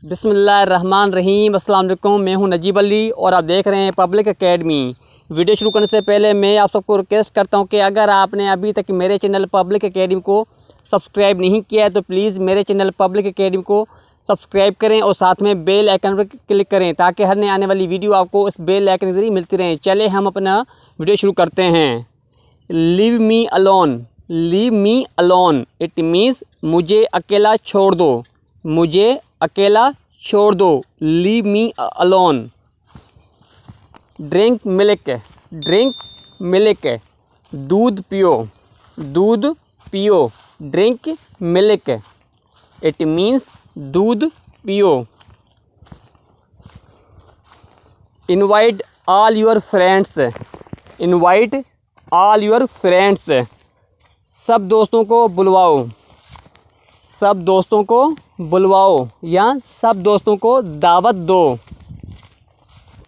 बिस्मिल्लाहिर्रहमानिर्रहीम। अस्सलाम वालेकुम। मैं हूं नजीब अली और आप देख रहे हैं पब्लिक एकेडमी। वीडियो शुरू करने से पहले मैं आप सबको रिक्वेस्ट करता हूं कि अगर आपने अभी तक मेरे चैनल पब्लिक एकेडमी को सब्सक्राइब नहीं किया है तो प्लीज़ मेरे चैनल पब्लिक एकेडमी को सब्सक्राइब करें और साथ में बेल आइकन पर क्लिक करें ताकि हर नई आने वाली वीडियो आपको उस बेल आइकन के जरिए मिलती रहे। चले हम अपना वीडियो शुरू करते हैं। Leave me alone. Leave me alone it means मुझे अकेला छोड़ दो। मुझे अकेला छोड़ दो। Leave me alone. Drink milk. Drink milk दूध पियो। दूध पियो। ड्रिंक मिल्क इट मीन्स दूध पियो। Invite all your friends. Invite all your friends सब दोस्तों को बुलवाओ। सब दोस्तों को बुलवाओ या सब दोस्तों को दावत दो।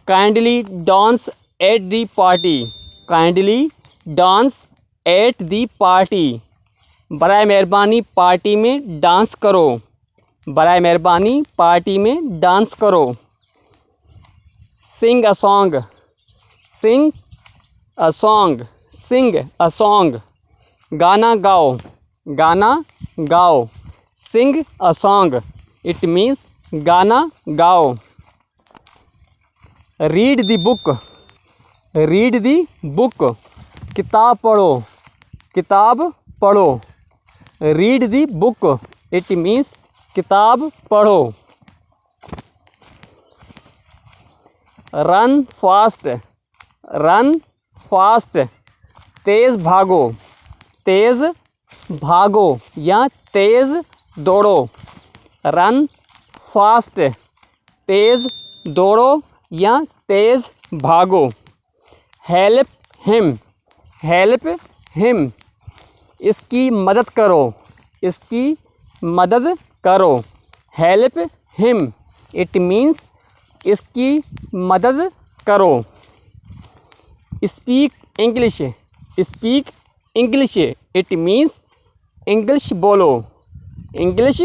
Kindly dance at the party. Kindly dance at the party बराए मेहरबानी पार्टी में डांस करो। बराए मेहरबानी पार्टी में डांस करो। Sing a song. Sing a song. Sing a song गाना गाओ। गाना गाओ। Sing a song it means गाना गाओ। Read the book. Read the book किताब पढ़ो। किताब पढ़ो। Read the book it means किताब पढ़ो। Run fast. रन फास्ट तेज़ भागो। तेज़ भागो या तेज़ दौड़ो। रन फास्ट तेज़ दौड़ो या तेज़ भागो। Help him. हेल्प हिम इसकी मदद करो। इसकी मदद करो। हेल्प हिम इट मीन्स इसकी मदद करो। Speak English. Speak English it means English बोलो। इंग्लिश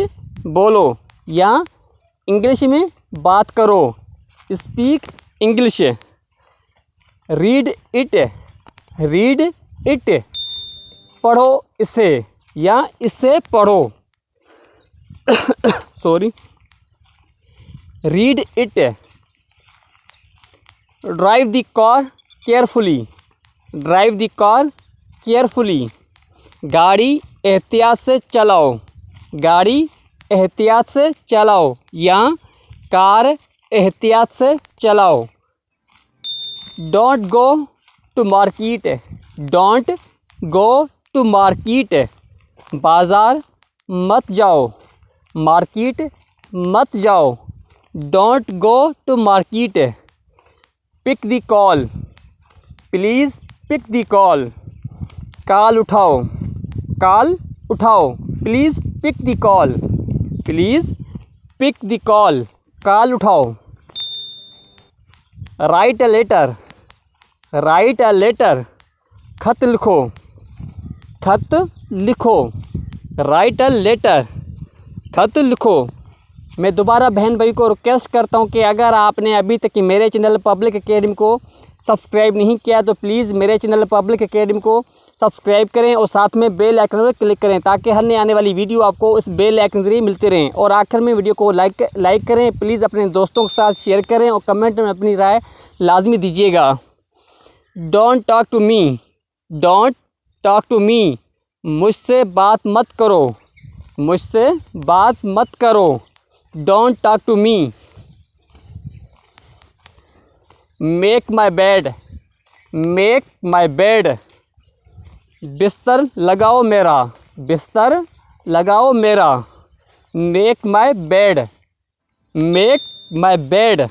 बोलो या इंग्लिश में बात करो। Speak English. Read it. Read it पढ़ो इसे या इसे पढ़ो। Sorry. Read it. Drive the car carefully. Drive the car carefully गाड़ी एहतियात से चलाओ। गाड़ी एहतियात से चलाओ या कार एहतियात से चलाओ। Don't go to market. Don't go to market बाज़ार मत जाओ। मार्केट मत जाओ। Don't go to market. Pick the call. Please pick the call call उठाओ। कॉल उठाओ। Please pick the call. Please pick the call call उठाओ। Write a letter. Write a letter खत लिखो। खत लिखो। राइट अ लेटर खत लिखो। मैं दोबारा बहन भाई को रिक्वेस्ट करता हूं कि अगर आपने अभी तक मेरे चैनल पब्लिक एकेडमी को सब्सक्राइब नहीं किया तो प्लीज़ मेरे चैनल पब्लिक एकेडमी को सब्सक्राइब करें और साथ में बेल आइकन पर क्लिक करें ताकि हर नई आने वाली वीडियो आपको उस बेल आइकन के जरिए मिलते रहें। और आखिर में वीडियो को लाइक करें। प्लीज़ अपने दोस्तों के साथ शेयर करें और कमेंट में अपनी राय लाजमी दीजिएगा। Don't talk to me. Don't talk to me मुझसे बात मत करो। मुझसे बात मत करो। Don't talk to me. Make my bed. Make my bed बिस्तर लगाओ मेरा। बिस्तर लगाओ मेरा। Make my bed. Make my bed.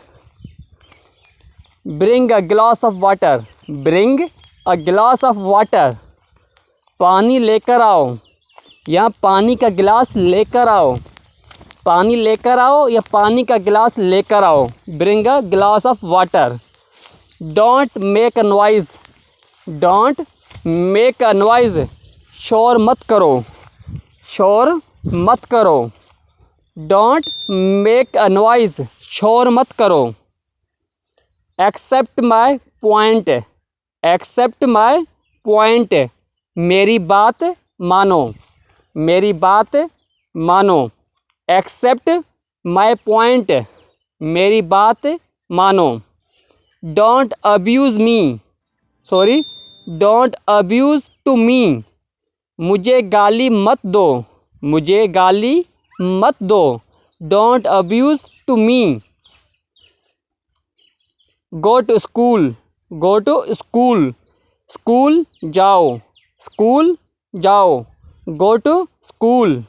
Bring a glass of water. Bring a glass of water पानी लेकर आओ या पानी का गिलास लेकर आओ। पानी लेकर आओ या पानी का गिलास लेकर आओ। Bring a glass of water. Don't make a noise. Don't make a noise शोर मत करो। शोर मत करो। डोंट मेक अ नॉइज़, शोर मत करो। Accept my point, accept my point, मेरी बात मानो, मेरी बात मानो। एक्सेप्ट माई पॉइंट, मेरी बात मानो। Don't abuse me, sorry, don't abuse to me, मुझे गाली मत दो, मुझे गाली मत दो। Don't abuse to me. Go to school, go to school, school जाओ, स्कूल जाओ। Go to school,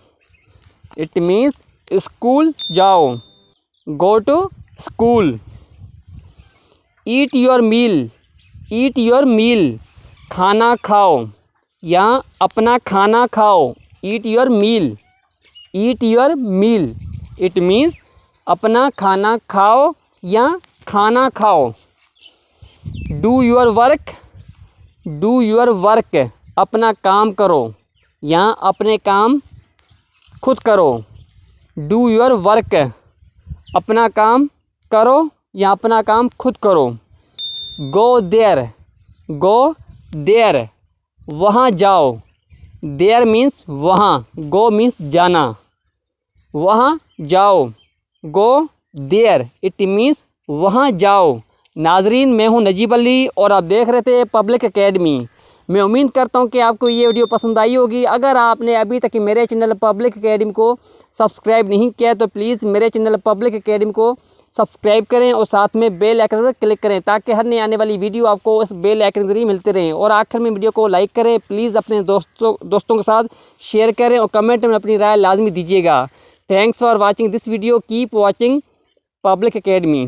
it means school जाओ। Go to school. Eat your meal, eat your meal, खाना खाओ या अपना खाना खाओ। Eat your meal, eat your meal, it means अपना खाना खाओ या खाना खाओ। Do your work, do your work, अपना काम करो या अपने काम खुद करो। डू योर वर्क, अपना काम करो या अपना काम खुद करो। गो देयर, गो देयर, वहाँ जाओ। देयर मीन्स वहाँ, गो मीन्स जाना, वहाँ जाओ। गो देयर, इट मीन्स वहाँ जाओ। नाजरीन, मैं हूँ नजीब अली और आप देख रहे थे पब्लिक एकेडमी। मैं उम्मीद करता हूँ कि आपको ये वीडियो पसंद आई होगी। अगर आपने अभी तक मेरे चैनल पब्लिक एकेडमी को सब्सक्राइब नहीं किया तो प्लीज़ मेरे चैनल पब्लिक एकेडमी को सब्सक्राइब करें और साथ में बेल आइकन पर क्लिक करें ताकि हर नई आने वाली वीडियो आपको उस बेल आइकन के जरिए मिलते रहें। और आखिर में वीडियो को लाइक करें, प्लीज़ अपने दोस्तों के साथ शेयर करें और कमेंट में अपनी राय लाजमी दीजिएगा। Thanks for watching this video, keep watching public academy.